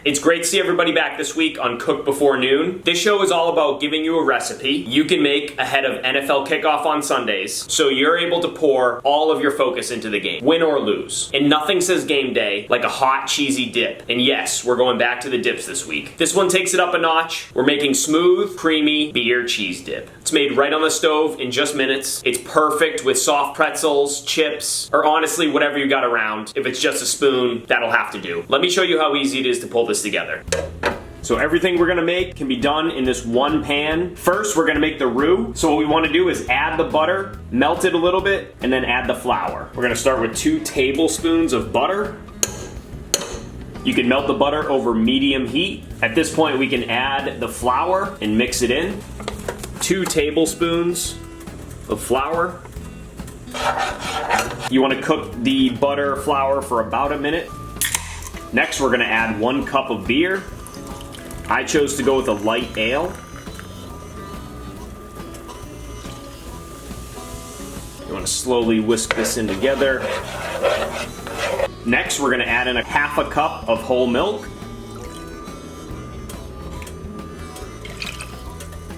It's great to see everybody back this week on Cook Before Noon. This show is all about giving you a recipe you can make ahead of NFL kickoff on Sundays, so you're able to pour all of your focus into the game, win or lose. And nothing says game day like a hot, cheesy dip. And yes, we're going back to the dips this week. This one takes it up a notch. We're making smooth, creamy beer cheese dip. It's made right on the stove in just minutes. It's perfect with soft pretzels, chips, or honestly, whatever you got around. If it's just a spoon, that'll have to do. Let me show you how easy it is to pull this together. So everything we're gonna make can be done in this one pan. First, we're gonna make the roux. So what we wanna do is add the butter, melt it a little bit, and then add the flour. We're gonna start with 2 tablespoons of butter. You can melt the butter over medium heat. At this point, we can add the flour and mix it in. 2 tablespoons of flour. You wanna cook the butter flour for about a minute. Next, we're gonna add 1 cup of beer. I chose to go with a light ale. You wanna slowly whisk this in together. Next, we're gonna add in a half a cup of whole milk.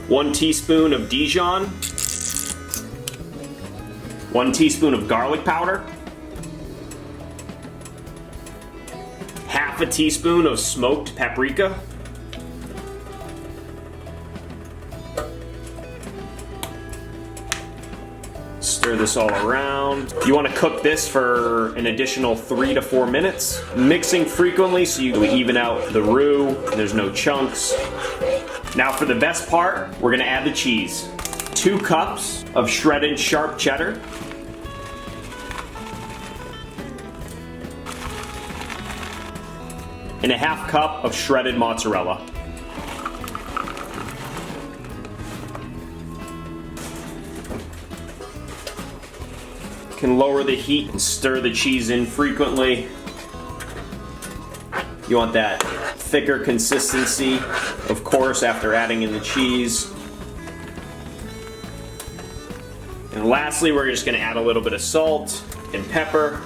1 teaspoon of Dijon. 1 teaspoon of garlic powder. Half a teaspoon of smoked paprika. Stir this all around. You want to cook this for an additional 3 to 4 minutes, mixing frequently so you even out the roux, there's no chunks. Now for the best part, we're gonna add the cheese. 2 cups of shredded sharp cheddar. And a half cup of shredded mozzarella. You can lower the heat and stir the cheese in frequently. You want that thicker consistency, of course, after adding in the cheese. And lastly, we're just gonna add a little bit of salt and pepper.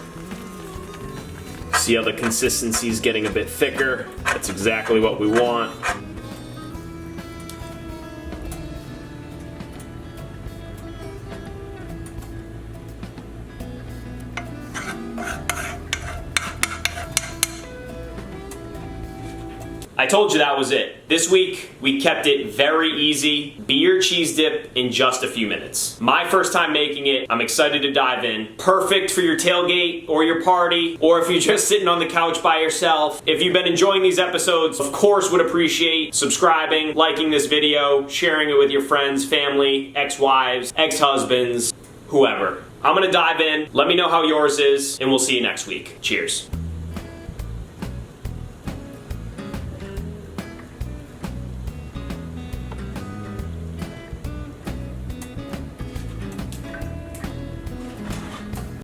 See how the consistency is getting a bit thicker? That's exactly what we want. I told you that was it. This week, we kept it very easy. Beer cheese dip in just a few minutes. My first time making it, I'm excited to dive in. Perfect for your tailgate or your party, or if you're just sitting on the couch by yourself. If you've been enjoying these episodes, of course would appreciate subscribing, liking this video, sharing it with your friends, family, ex-wives, ex-husbands, whoever. I'm gonna dive in, let me know how yours is, and we'll see you next week. Cheers.